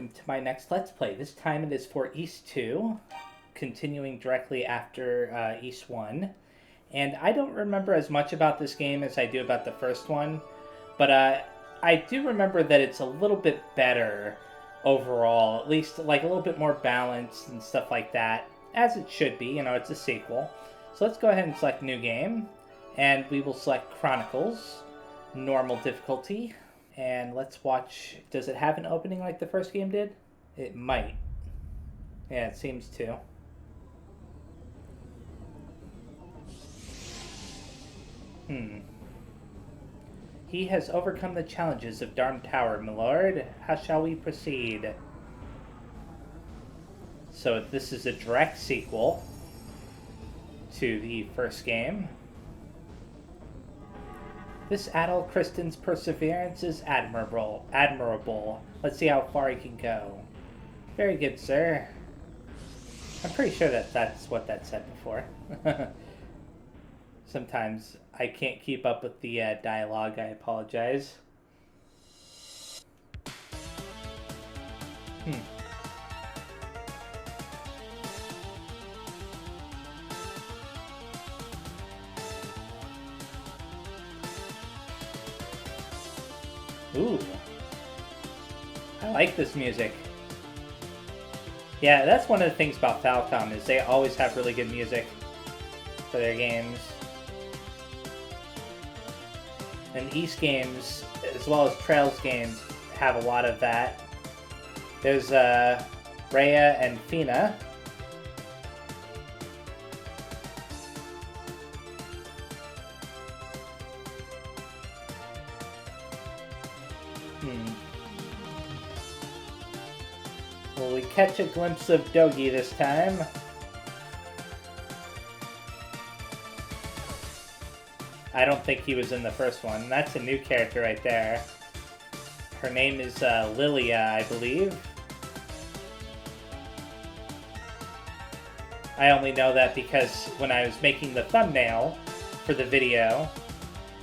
welcome to my next Let's Play. This time it is for East 2, continuing directly after East 1. And I don't remember as much about this game as I do about the first one, but I do remember that it's a little bit better overall, at least like a little bit more balanced and stuff like that, as it should be. You know, it's a sequel. So let's go ahead and select New Game, and we will select Chronicles, Normal Difficulty. And let's watch, does it have an opening like the first game did? It might. Yeah, it seems to. He has overcome the challenges of Darm Tower, my lord. How shall we proceed? So this is a direct sequel to the first game. This Adol Kristen's perseverance is admirable. Let's see how far he can go. Very good, sir. I'm pretty sure that that's what that said before. Sometimes I can't keep up with the dialogue. I apologize. Ooh. I like this music. Yeah, that's one of the things about Falcom, is they always have really good music for their games. And East games, as well as Trails games, have a lot of that. There's Rhea and Fina. Will we catch a glimpse of Dogi this time? I don't think he was in the first one. That's a new character right there. Her name is Lilia, I believe. I only know that because when I was making the thumbnail for the video,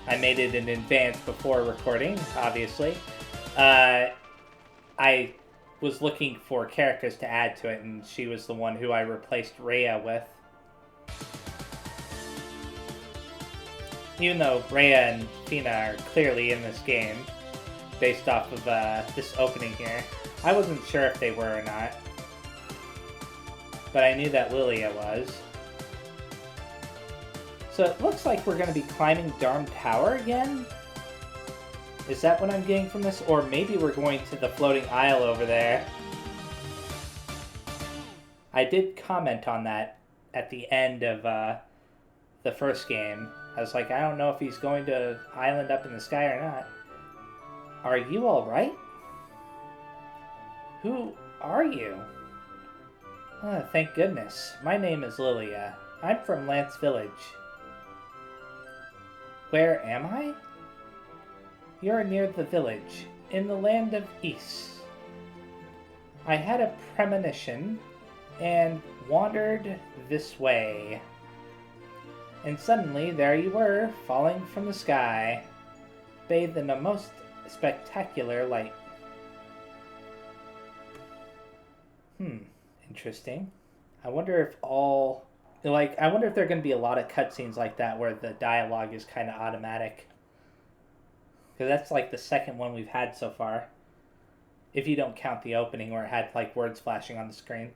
I made it in advance before recording, obviously. I was looking for characters to add to it, and she was the one who I replaced Rhea with. Even though Rhea and Fina are clearly in this game, based off of this opening here, I wasn't sure if they were or not. But I knew that Lilia was. So it looks like we're going to be climbing Darm Tower again? Is that what I'm getting from this? Or maybe we're going to the floating isle over there. I did comment on that at the end of the first game. I was like, I don't know if he's going to island up in the sky or not. Are you alright? Who are you? Oh, thank goodness. My name is Lilia. I'm from Lance Village. Where am I? You're near the village, in the land of East. I had a premonition, and wandered this way. And suddenly, there you were, falling from the sky, bathed in a most spectacular light. Interesting. I wonder if I wonder if there are going to be a lot of cutscenes like that where the dialogue is kind of automatic. Because that's like the second one we've had so far. If you don't count the opening where it had like words flashing on the screen.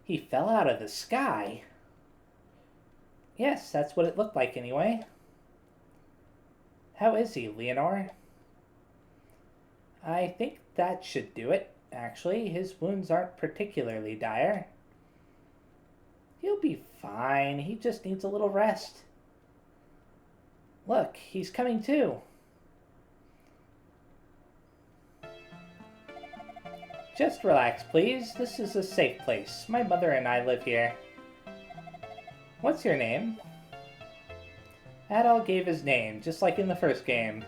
He fell out of the sky. Yes, that's what it looked like anyway. How is he, Leonore? I think that should do it, actually. His wounds aren't particularly dire. He'll be fine. He just needs a little rest. Look, he's coming too. Just relax, please. This is a safe place. My mother and I live here. What's your name? Adol gave his name, just like in the first game.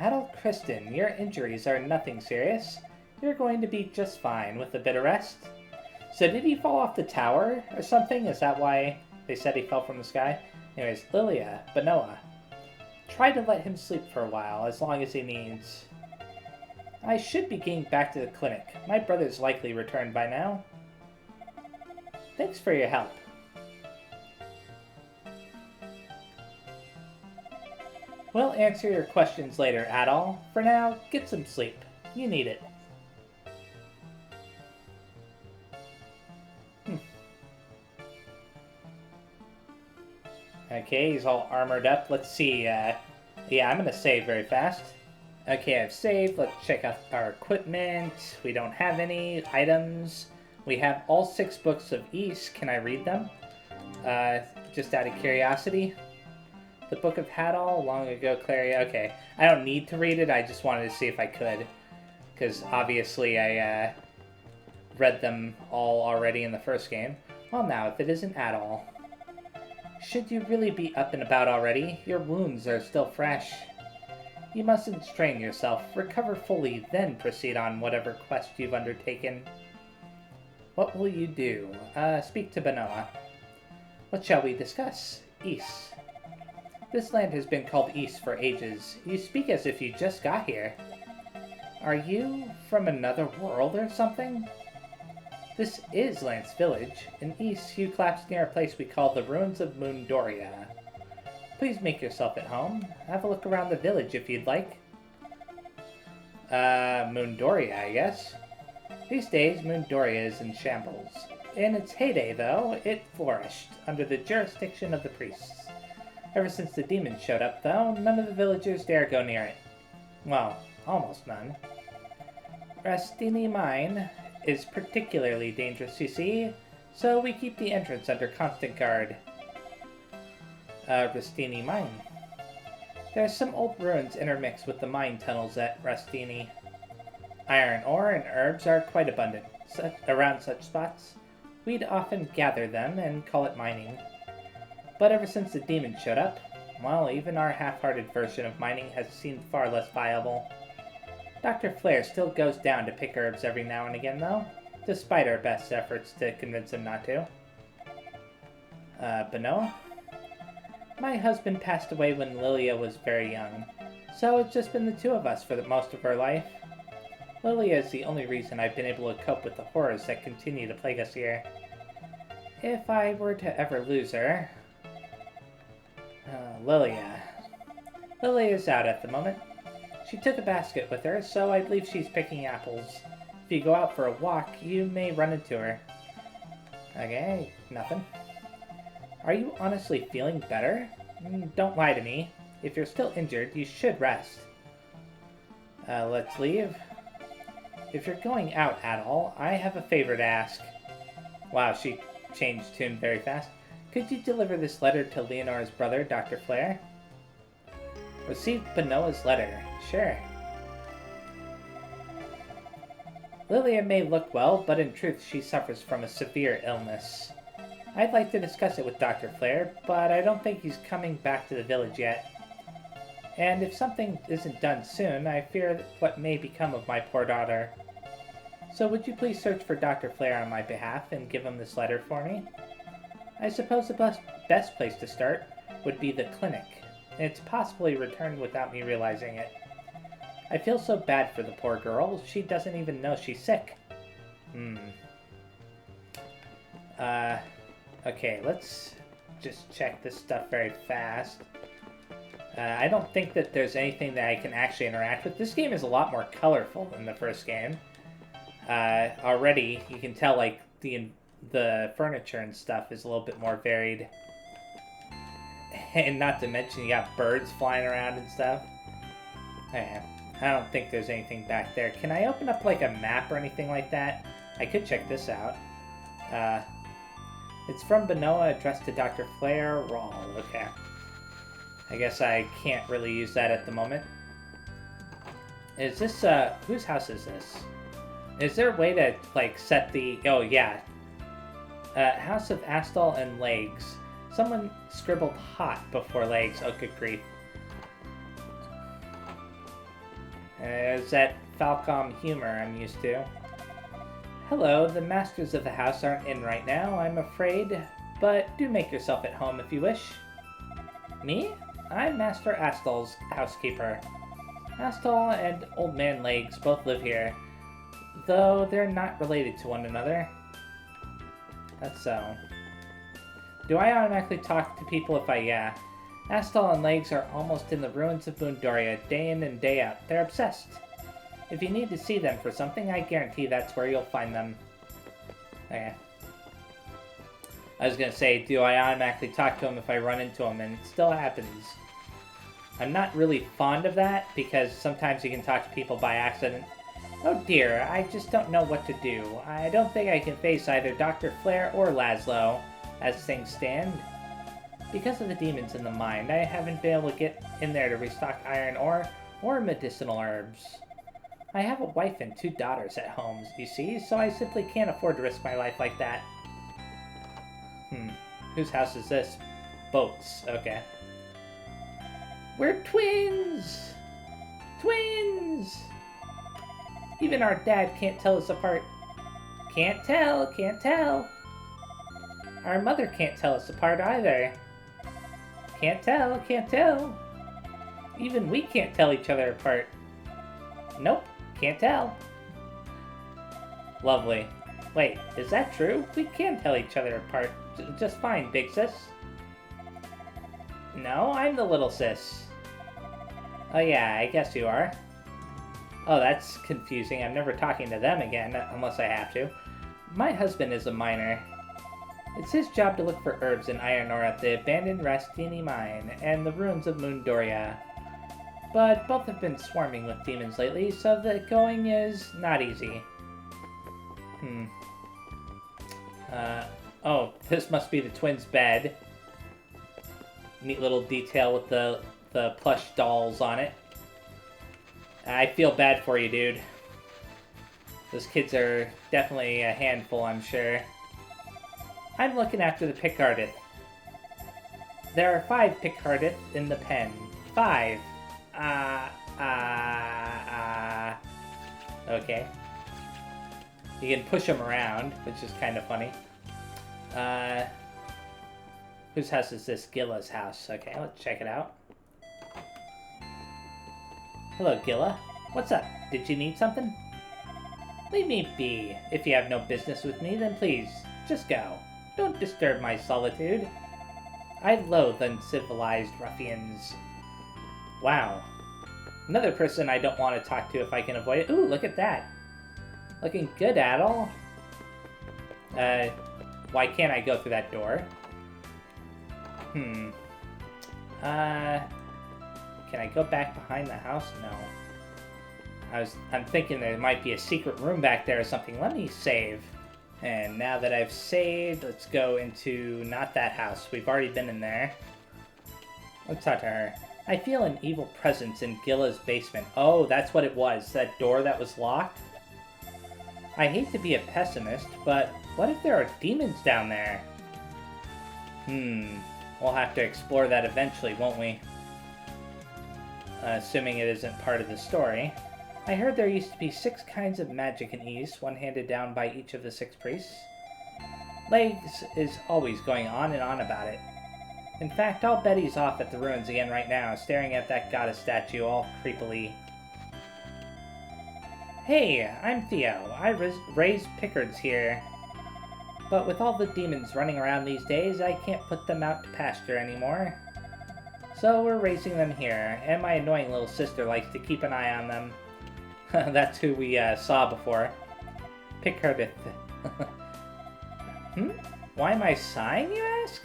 Adol Kristen, your injuries are nothing serious. You're going to be just fine with a bit of rest. So did he fall off the tower or something? Is that why they said he fell from the sky? Anyways, Lilia, Benoa. Try to let him sleep for a while, as long as he needs. I should be getting back to the clinic. My brother's likely returned by now. Thanks for your help. We'll answer your questions later, Adol. For now, get some sleep. You need it. Okay, he's all armored up. Let's see. Yeah, I'm gonna save very fast. Okay, I've saved. Let's check out our equipment. We don't have any items. We have all 6 books of Ys. Can I read them? Just out of curiosity. The Book of Hadal, Long Ago Claria. Okay, I don't need to read it. I just wanted to see if I could. Because obviously I read them all already in the first game. Well, now, if it isn't at all. Should you really be up and about already? Your wounds are still fresh. You mustn't strain yourself. Recover fully, then proceed on whatever quest you've undertaken. What will you do? Speak to Benoa. What shall we discuss? Ys. This land has been called Ys for ages. You speak as if you just got here. Are you from another world or something? This is Lance Village. In Ys, you collapsed near a place we call the Ruins of Moondoria. Please make yourself at home. Have a look around the village if you'd like. Moondoria, I guess. These days, Moondoria is in shambles. In its heyday, though, it flourished under the jurisdiction of the priests. Ever since the demons showed up, though, none of the villagers dare go near it. Well, almost none. Rastini Mine is particularly dangerous, you see, so we keep the entrance under constant guard. Rastini Mine. There are some old ruins intermixed with the mine tunnels at Rastini. Iron ore and herbs are quite abundant around such spots. We'd often gather them and call it mining. But ever since the demons showed up, well, even our half-hearted version of mining has seemed far less viable. Dr. Flair still goes down to pick herbs every now and again, though, despite our best efforts to convince him not to. Benoa? My husband passed away when Lilia was very young, so it's just been the 2 of us for most of her life. Lilia is the only reason I've been able to cope with the horrors that continue to plague us here. If I were to ever lose her... Lilia. Lilia is out at the moment. She took a basket with her, so I believe she's picking apples. If you go out for a walk, you may run into her. Okay, nothing. Are you honestly feeling better? Don't lie to me. If you're still injured, you should rest. Let's leave. If you're going out at all, I have a favor to ask. Wow, she changed tune very fast. Could you deliver this letter to Leonora's brother, Dr. Flair? Received Benoa's letter. Sure. Lilia may look well, but in truth she suffers from a severe illness. I'd like to discuss it with Dr. Flair, but I don't think he's coming back to the village yet. And if something isn't done soon, I fear what may become of my poor daughter. So would you please search for Dr. Flair on my behalf and give him this letter for me? I suppose the best place to start would be the clinic. It's possibly returned without me realizing it. I feel so bad for the poor girl, she doesn't even know she's sick. Okay, let's just check this stuff very fast. I don't think that there's anything that I can actually interact with. This game is a lot more colorful than the first game. Already, you can tell, like, the furniture and stuff is a little bit more varied. And not to mention, you got birds flying around and stuff. I don't think there's anything back there. Can I open up, like, a map or anything like that? I could check this out. It's from Benoa, addressed to Dr. Flair. Rawl. Okay. I guess I can't really use that at the moment. Is this, whose house is this? Is there a way to, like, set the... Oh, yeah. House of Astal and Legs. Someone scribbled hot before legs. Oh, good grief. Is that Falcom humor I'm used to? Hello, the masters of the house aren't in right now, I'm afraid. But do make yourself at home if you wish. Me? I'm Master Astal's housekeeper. Astal and Old Man Legs both live here, though they're not related to one another. That's so. Do I automatically talk to people if yeah. Astal and Legs are almost in the ruins of Moondoria, day in and day out. They're obsessed. If you need to see them for something, I guarantee that's where you'll find them. Okay. I was gonna say, do I automatically talk to them if I run into them, and it still happens. I'm not really fond of that, because sometimes you can talk to people by accident. Oh dear, I just don't know what to do. I don't think I can face either Dr. Flare or Laszlo, as things stand. Because of the demons in the mine, I haven't been able to get in there to restock iron ore or medicinal herbs. I have a wife and 2 daughters at home, you see, so I simply can't afford to risk my life like that. Whose house is this? Boats, okay. We're twins! Twins! Even our dad can't tell us apart. Can't tell, can't tell. Our mother can't tell us apart either. Can't tell, can't tell. Even we can't tell each other apart. Nope, can't tell. Lovely. Wait, is that true? We can tell each other apart just fine, big sis. No, I'm the little sis. Oh yeah, I guess you are. Oh, that's confusing. I'm never talking to them again, unless I have to. My husband is a miner. It's his job to look for herbs and iron ore at the abandoned Rastini mine and the ruins of Moondoria. But both have been swarming with demons lately, so the going is not easy. Oh, this must be the twins' bed. Neat little detail with the plush dolls on it. I feel bad for you, dude. Those kids are definitely a handful, I'm sure. I'm looking after the Pickardeth. There are 5 Pickardeth in the pen. 5. Okay. You can push them around, which is kind of funny. Whose house is this? Gilla's house. Okay, let's check it out. Hello, Gilla. What's up? Did you need something? Leave me be. If you have no business with me, then please, just go. Don't disturb my solitude. I loathe uncivilized ruffians. Wow. Another person I don't want to talk to if I can avoid it. Ooh, look at that. Looking good, Adel. Why can't I go through that door? Can I go back behind the house? No. I'm thinking there might be a secret room back there or something. Let me save. And now that I've saved, let's go into not that house. We've already been in there. Let's talk to her. I feel an evil presence in Gilla's basement. Oh, that's what it was. That door that was locked? I hate to be a pessimist, but what if there are demons down there? We'll have to explore that eventually, won't we? Assuming it isn't part of the story. I heard there used to be 6 kinds of magic in East, one handed down by each of the 6 priests. Legs is always going on and on about it. In fact, I'll bet he's off at the ruins again right now, staring at that goddess statue all creepily. Hey, I'm Theo. I raise Pickards here. But with all the demons running around these days, I can't put them out to pasture anymore. So we're raising them here, and my annoying little sister likes to keep an eye on them. That's who we saw before. Pickardeth. Why am I sighing, you ask?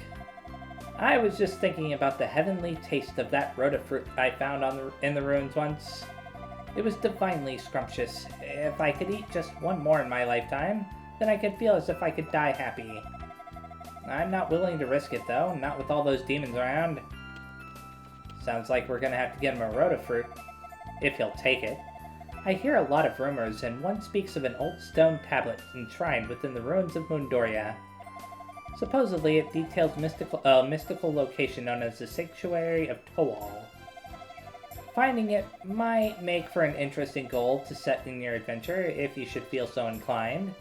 I was just thinking about the heavenly taste of that rota fruit I found in the ruins once. It was divinely scrumptious. If I could eat just one more in my lifetime, then I could feel as if I could die happy. I'm not willing to risk it, though, not with all those demons around. Sounds like we're gonna have to get him a rota fruit, if he'll take it. I hear a lot of rumors, and one speaks of an old stone tablet enshrined within the ruins of Moondoria. Supposedly, it details mystical location known as the Sanctuary of Toal. Finding it might make for an interesting goal to set in your adventure, if you should feel so inclined.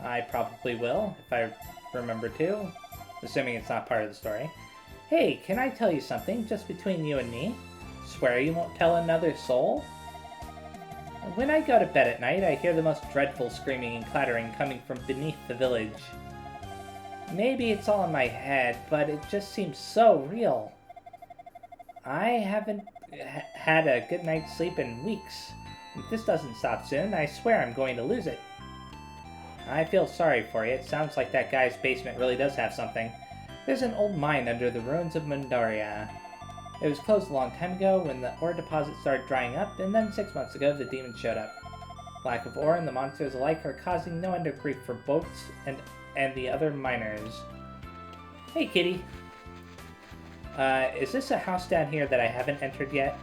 I probably will, if I remember to, assuming it's not part of the story. Hey, can I tell you something, just between you and me? Swear you won't tell another soul? When I go to bed at night, I hear the most dreadful screaming and clattering coming from beneath the village. Maybe it's all in my head, but it just seems so real. I haven't had a good night's sleep in weeks. If this doesn't stop soon, I swear I'm going to lose it. I feel sorry for you. It sounds like that guy's basement really does have something. There's an old mine under the ruins of Mundaria. It was closed a long time ago when the ore deposit started drying up, and then 6 months ago the demons showed up. Lack of ore and the monsters alike are causing no end of grief for boats and the other miners. Hey, kitty. Is this a house down here that I haven't entered yet?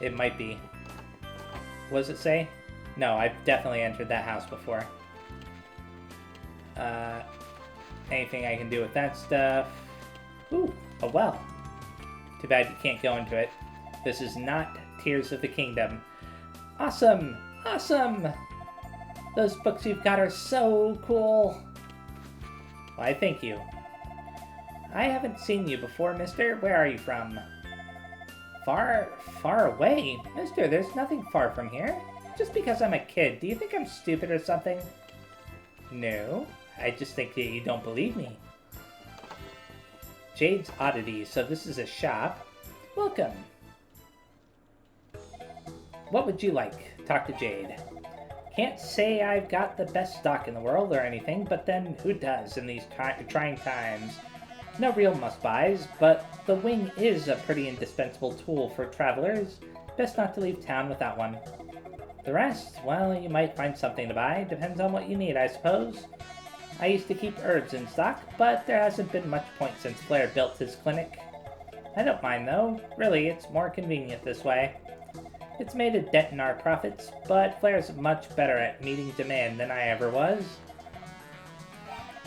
It might be. What does it say? No, I've definitely entered that house before. Anything I can do with that stuff? Ooh, a well. Too bad you can't go into it. This is not Tears of the Kingdom. Awesome! Awesome! Those books you've got are so cool! Why, thank you. I haven't seen you before, mister. Where are you from? Far away? Mister, there's nothing far from here. Just because I'm a kid, do you think I'm stupid or something? No, I just think that you don't believe me. Jade's Oddities. So this is a shop. Welcome. What would you like? Talk to Jade. Can't say I've got the best stock in the world or anything, but then who does in these trying times? No real must-buys, but the wing is a pretty indispensable tool for travelers. Best not to leave town without one. The rest, well, you might find something to buy. Depends on what you need, I suppose. I used to keep herbs in stock, but there hasn't been much point since Flair built his clinic. I don't mind, though. Really, it's more convenient this way. It's made a dent in our profits, but Flair's much better at meeting demand than I ever was.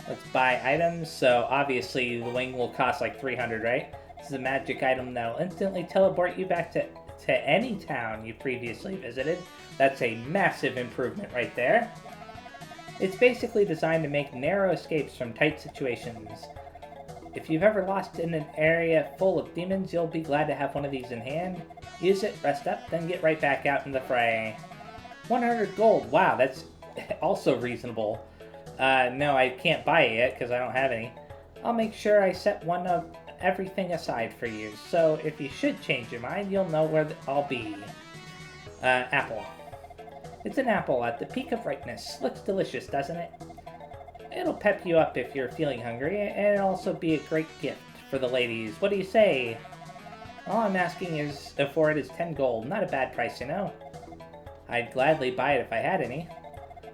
Let's buy items. So, obviously, the wing will cost like 300, right? This is a magic item that will instantly teleport you back to any town you previously visited. That's a massive improvement right there. It's basically designed to make narrow escapes from tight situations. If you've ever lost in an area full of demons, you'll be glad to have one of these in hand. Use it, rest up, then get right back out in the fray. 100 gold. Wow, that's also reasonable. No, I can't buy it yet because I don't have any. I'll make sure I set one of everything aside for you, so if you should change your mind, you'll know where I'll be. Apple. It's an apple at the peak of ripeness. Looks delicious, doesn't it? It'll pep you up if you're feeling hungry, and it'll also be a great gift for the ladies. What do you say? All I'm asking is for it is 10 gold. Not a bad price, you know. I'd gladly buy it if I had any.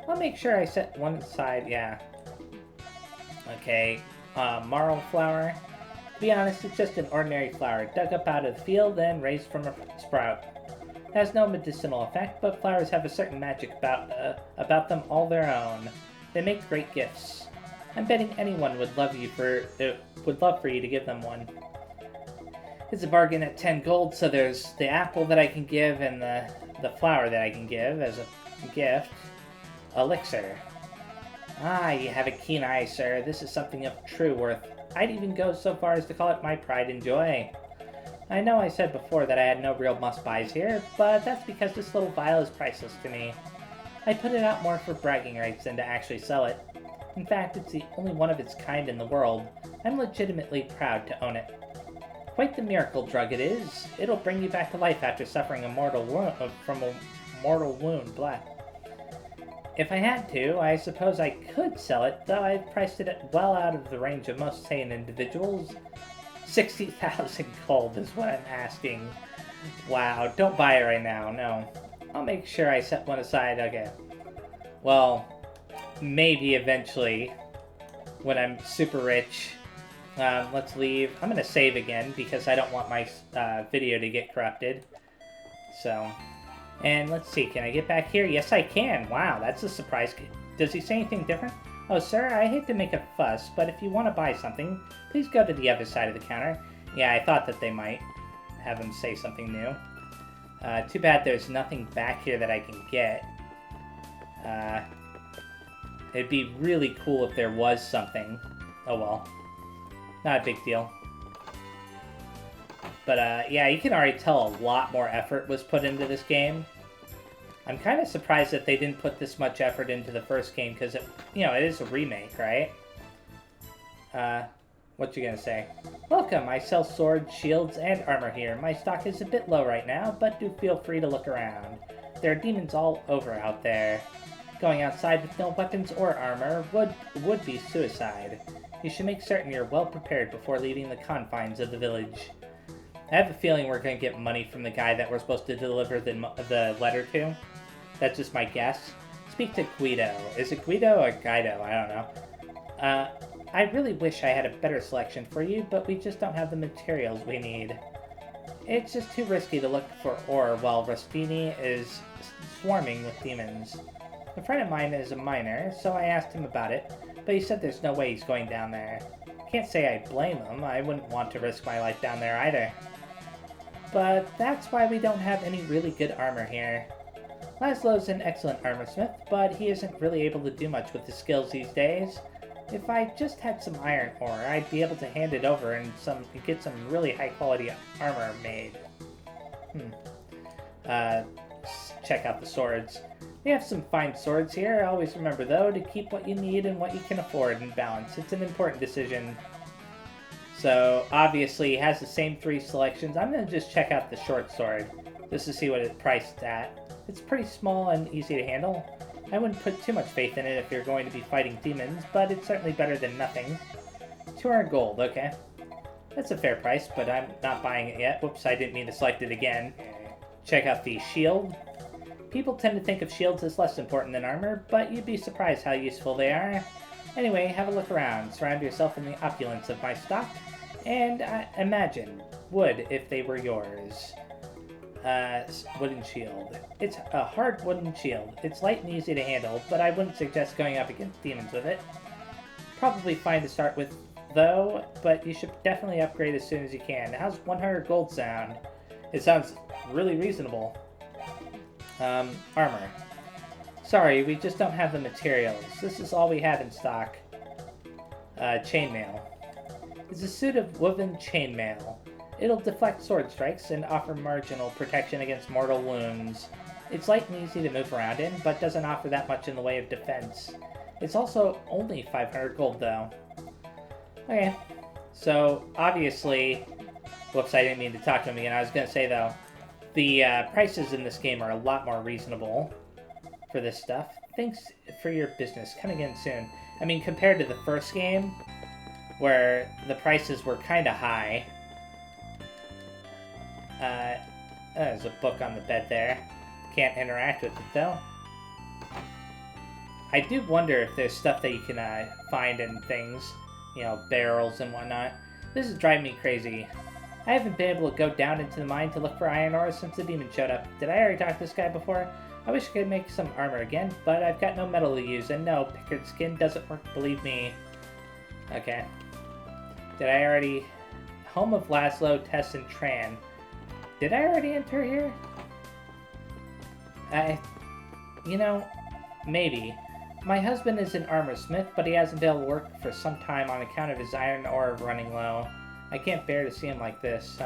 I'll make sure I set one aside, yeah. Okay, marl flower. To be honest, it's just an ordinary flower, dug up out of the field and raised from a sprout. It has no medicinal effect, but flowers have a certain magic about them all their own. They make great gifts. I'm betting anyone would love for you to give them one. It's a bargain at 10 gold, so there's the apple that I can give and the flower that I can give as a gift. Elixir. Ah, you have a keen eye, sir. This is something of true worth. I'd even go so far as to call it my pride and joy. I know I said before that I had no real must-buys here, but that's because this little vial is priceless to me. I put it out more for bragging rights than to actually sell it. In fact, it's the only one of its kind in the world. I'm legitimately proud to own it. Quite the miracle drug it is. It'll bring you back to life after suffering from a mortal wound. Blah. If I had to, I suppose I could sell it, though I've priced it at well out of the range of most sane individuals. 60,000 gold is what I'm asking. Wow, don't buy it right now, no. I'll make sure I set one aside, okay. Well, maybe eventually, when I'm super rich. Let's leave. I'm gonna save again, because I don't want my video to get corrupted. So, and let's see, can I get back here? Yes, I can. Wow, that's a surprise. Does he say anything different? Oh, sir, I hate to make a fuss, but if you want to buy something, please go to the other side of the counter. Yeah, I thought that they might have him say something new. Too bad there's nothing back here that I can get. It'd be really cool if there was something. Oh well. Not a big deal. But yeah, you can already tell a lot more effort was put into this game. I'm kind of surprised that they didn't put this much effort into the first game, because it is a remake, right? What you gonna say? Welcome, I sell swords, shields, and armor here. My stock is a bit low right now, but do feel free to look around. There are demons all over out there. Going outside with no weapons or armor would be suicide. You should make certain you're well prepared before leaving the confines of the village. I have a feeling we're going to get money from the guy that we're supposed to deliver the letter to. That's just my guess. Speak to Guido. Is it Guido or Guido? I don't know. I really wish I had a better selection for you, but we just don't have the materials we need. It's just too risky to look for ore while Rustini is swarming with demons. A friend of mine is a miner, so I asked him about it, but he said there's no way he's going down there. Can't say I blame him. I wouldn't want to risk my life down there either. But that's why we don't have any really good armor here. Laszlo's an excellent armorsmith, but he isn't really able to do much with his skills these days. If I just had some iron ore, I'd be able to hand it over and get some really high quality armor made. Check out the swords. We have some fine swords here. Always remember, though, to keep what you need and what you can afford in balance. It's an important decision. So, obviously, he has the same 3 selections. I'm going to just check out the short sword, just to see what it's priced at. It's pretty small and easy to handle. I wouldn't put too much faith in it if you're going to be fighting demons, but it's certainly better than nothing. 200 gold, okay. That's a fair price, but I'm not buying it yet. Whoops, I didn't mean to select it again. Check out the shield. People tend to think of shields as less important than armor, but you'd be surprised how useful they are. Anyway, have a look around. Surround yourself in the opulence of my stock, and imagine wood if they were yours. Wooden shield. It's a hard wooden shield. It's light and easy to handle, but I wouldn't suggest going up against demons with it. Probably fine to start with, though, but you should definitely upgrade as soon as you can. How's 100 gold sound? It sounds really reasonable. Armor. Sorry, we just don't have the materials. This is all we have in stock. Chainmail. It's a suit of woven chainmail. It'll deflect sword strikes and offer marginal protection against mortal wounds. It's light and easy to move around in, but doesn't offer that much in the way of defense. It's also only 500 gold, though. Okay, so obviously... Whoops, I didn't mean to talk to him again. I was going to say, though, the prices in this game are a lot more reasonable for this stuff. Thanks for your business. Come again soon. I mean, compared to the first game, where the prices were kind of high... there's a book on the bed there. Can't interact with it, though. I do wonder if there's stuff that you can find in things. You know, barrels and whatnot. This is driving me crazy. I haven't been able to go down into the mine to look for iron ore since the demon showed up. Did I already talk to this guy before? I wish I could make some armor again, but I've got no metal to use, and no, pickered skin doesn't work, believe me. Okay. Did I already... Home of Laszlo, Tess, and Tran. Did I already enter here? You know, maybe. My husband is an armorsmith, but he hasn't been able to work for some time on account of his iron ore running low. I can't bear to see him like this.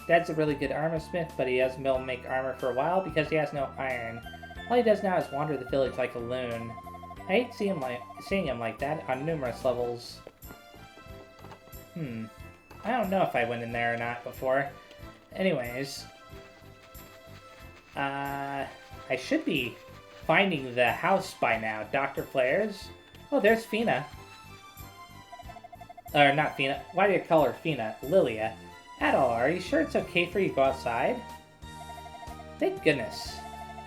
Dad's a really good armorsmith, but he hasn't been able to make armor for a while because he has no iron. All he does now is wander the village like a loon. I hate seeing him like that on numerous levels. I don't know if I went in there or not before. Anyways, I should be finding the house by now. Dr. Flair's? Oh, there's Fina. Or not Fina. Why do you call her Fina? Lilia. Adol, are you sure it's okay for you to go outside? Thank goodness.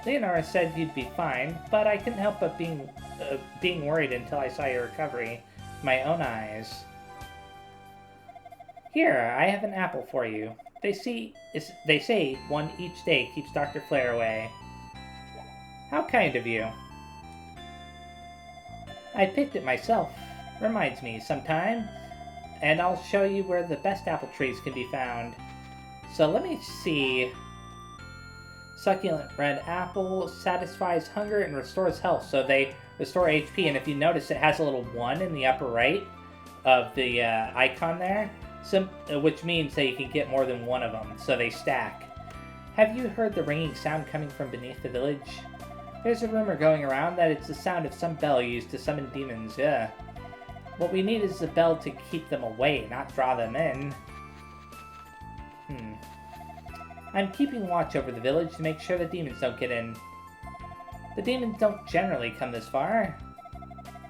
Leonora said you'd be fine, but I couldn't help but being worried until I saw your recovery with my own eyes. Here, I have an apple for you. They say one each day keeps Dr. Flair away. How kind of you. I picked it myself. Reminds me sometime. And I'll show you where the best apple trees can be found. So let me see. Succulent red apple satisfies hunger and restores health. So they restore HP. And if you notice, it has a little 1 in the upper right of the icon there. which means that you can get more than one of them, so they stack. Have you heard the ringing sound coming from beneath the village? There's a rumor going around that it's the sound of some bell used to summon demons, yeah. What we need is a bell to keep them away, not draw them in. I'm keeping watch over the village to make sure the demons don't get in. The demons don't generally come this far,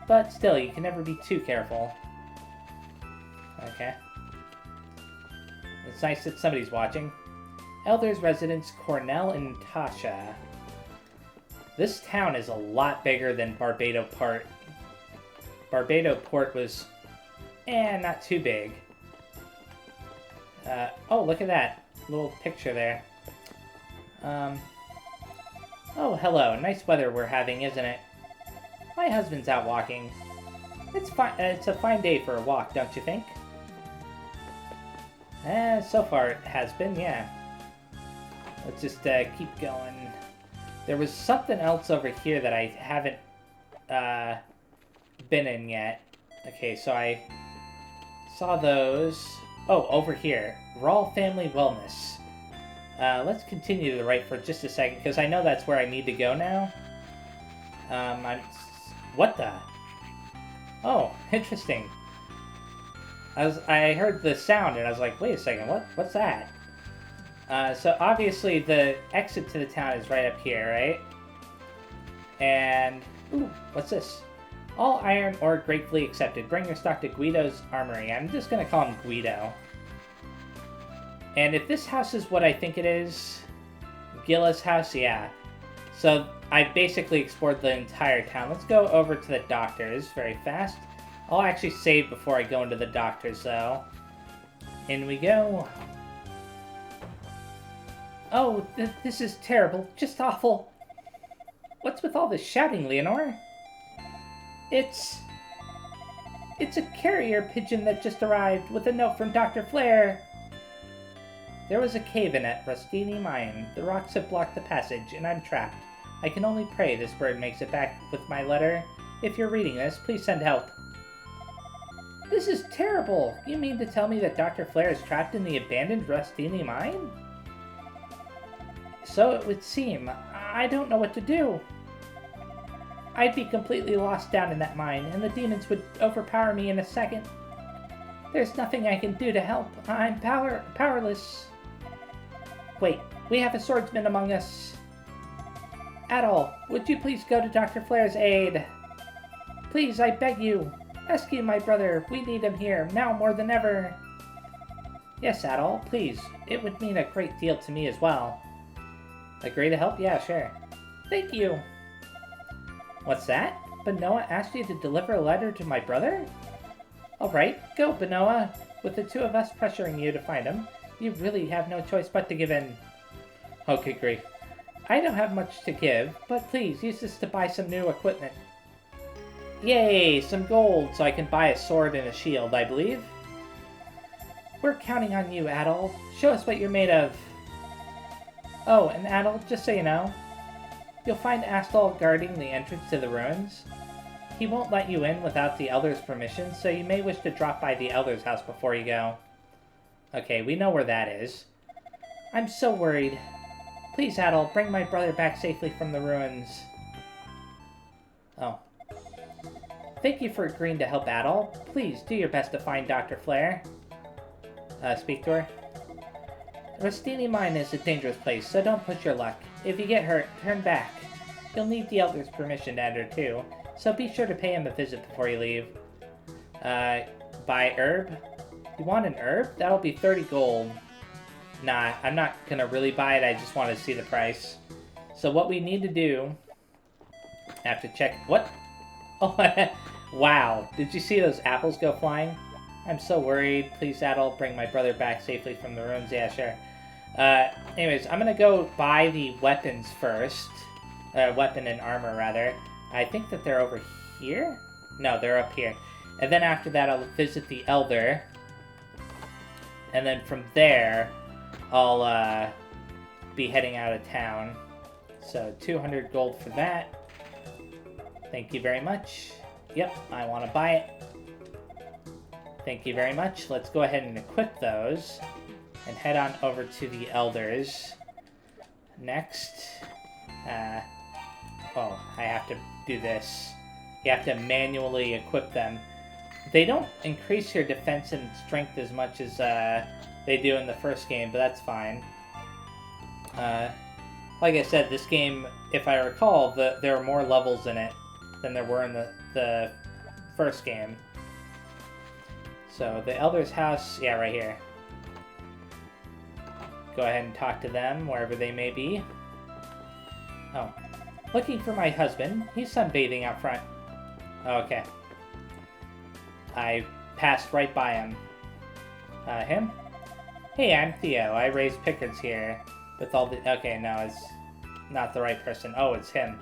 but still, you can never be too careful. Okay. It's nice that somebody's watching. Elders, residents, Cornell and Tasha. This town is a lot bigger than Barbado Port. Barbado Port was, not too big. Oh, look at that little picture there. Oh, hello. Nice weather we're having, isn't it? My husband's out walking. It's a fine day for a walk, don't you think? So far it has been, yeah. Let's just keep going. There was something else over here that I haven't been in yet. Okay, so I saw those. Oh, over here. Raw Family Wellness. Let's continue to the right for just a second, because I know that's where I need to go now. What the? Oh, interesting. I heard the sound, and I was like, wait a second, what's that? So obviously the exit to the town is right up here, right? And, ooh, what's this? All iron ore gratefully accepted. Bring your stock to Guido's armory. I'm just gonna call him Guido. And if this house is what I think it is, Gilla's house, yeah. So I basically explored the entire town. Let's go over to the doctors very fast. I'll actually save before I go into the doctors, though. In we go. Oh, this is terrible. Just awful. What's with all this shouting, Leonore? It's a carrier pigeon that just arrived with a note from Dr. Flare. There was a cave-in at Rustini Mine. The rocks have blocked the passage, and I'm trapped. I can only pray this bird makes it back with my letter. If you're reading this, please send help. This is terrible! You mean to tell me that Dr. Flare is trapped in the abandoned Rustini Mine? So it would seem. I don't know what to do. I'd be completely lost down in that mine, and the demons would overpower me in a second. There's nothing I can do to help. I'm powerless. Wait, we have a swordsman among us. Adol, would you please go to Dr. Flare's aid? Please, I beg you. Rescue my brother. We need him here, now more than ever. Yes, Adol, please. It would mean a great deal to me as well. Agree to help? Yeah, sure. Thank you. What's that? Benoa asked you to deliver a letter to my brother? Alright, go, Benoa. With the two of us pressuring you to find him, you really have no choice but to give in. Okay, great. I don't have much to give, but please use this to buy some new equipment. Yay, some gold, so I can buy a sword and a shield, I believe. We're counting on you, Adol. Show us what you're made of. Oh, and Adol, just so you know, you'll find Astol guarding the entrance to the ruins. He won't let you in without the Elder's permission, so you may wish to drop by the Elder's house before you go. Okay, we know where that is. I'm so worried. Please, Adol, bring my brother back safely from the ruins. Oh. Thank you for agreeing to help Adol. Please, do your best to find Dr. Flare. Speak to her. Rustini Mine is a dangerous place, so don't push your luck. If you get hurt, turn back. You'll need the Elder's permission to enter, too, so be sure to pay him a visit before you leave. Buy herb? You want an herb? That'll be 30 gold. Nah, I'm not gonna really buy it, I just want to see the price. So what we need to do... I have to check... What? Oh, wow. Did you see those apples go flying? I'm so worried. Please, Adol, bring my brother back safely from the ruins. Yeah, sure. Anyways, I'm gonna go buy the weapons first. Weapon and armor, rather. I think that they're over here? No, they're up here. And then after that, I'll visit the Elder. And then from there, I'll be heading out of town. So 200 gold for that. Thank you very much. Yep, I want to buy it. Thank you very much. Let's go ahead and equip those and head on over to the elders. Next, oh, I have to do this. You have to manually equip them. They don't increase your defense and strength as much as they do in the first game, but that's fine. Like I said, this game, if I recall, there are more levels in it than there were in the first game. So the Elder's house, yeah, right here. Go ahead and talk to them, wherever they may be. Oh. Looking for my husband. He's sunbathing out front. Okay. I passed right by him. Him? Hey, I'm Theo. I raise Pickards here. With all the... Okay, no, it's not the right person. Oh, it's him.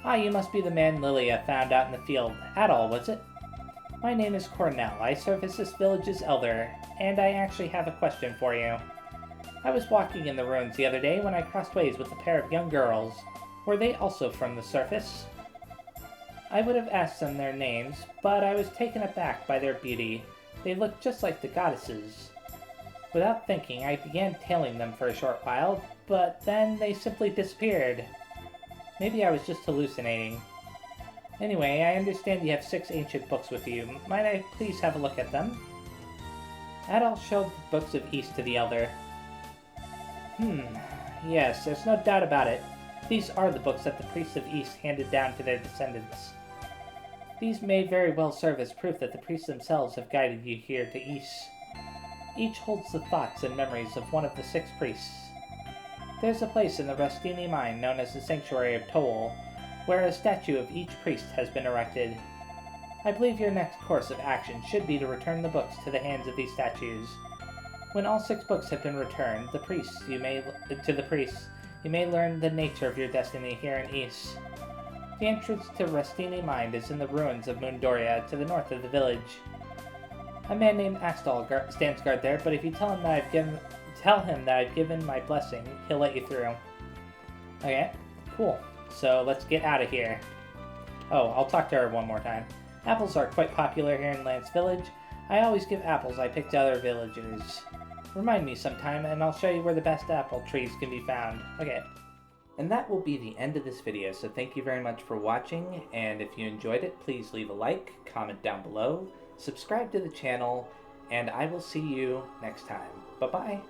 Ah, you must be the man Lilia found out in the field. Adol, was it? My name is Cornell. I serve as this village's elder, and I actually have a question for you. I was walking in the ruins the other day when I crossed ways with a pair of young girls. Were they also from the surface? I would have asked them their names, but I was taken aback by their beauty. They looked just like the goddesses. Without thinking, I began tailing them for a short while, but then they simply disappeared. Maybe I was just hallucinating. Anyway, I understand you have 6 ancient books with you. Might I please have a look at them? Adol showed the books of East to the elder. Yes, there's no doubt about it. These are the books that the priests of East handed down to their descendants. These may very well serve as proof that the priests themselves have guided you here to East. Each holds the thoughts and memories of one of the 6 priests. There's a place in the Rustini mine known as the Sanctuary of Toll, where a statue of each priest has been erected. I believe your next course of action should be to return the books to the hands of these statues. When all 6 books have been returned, to the priests, you may learn the nature of your destiny here in East. The entrance to Rustini Mine is in the ruins of Mundoria, to the north of the village. A man named Astal stands guard there, but if you tell him that I've given my blessing, he'll let you through. Okay, cool. So let's get out of here. Oh, I'll talk to her one more time. Apples are quite popular here in Lance Village. I always give apples I pick to other villagers. Remind me sometime, and I'll show you where the best apple trees can be found. Okay. And that will be the end of this video, so thank you very much for watching, and if you enjoyed it, please leave a like, comment down below, subscribe to the channel, and I will see you next time. Bye-bye!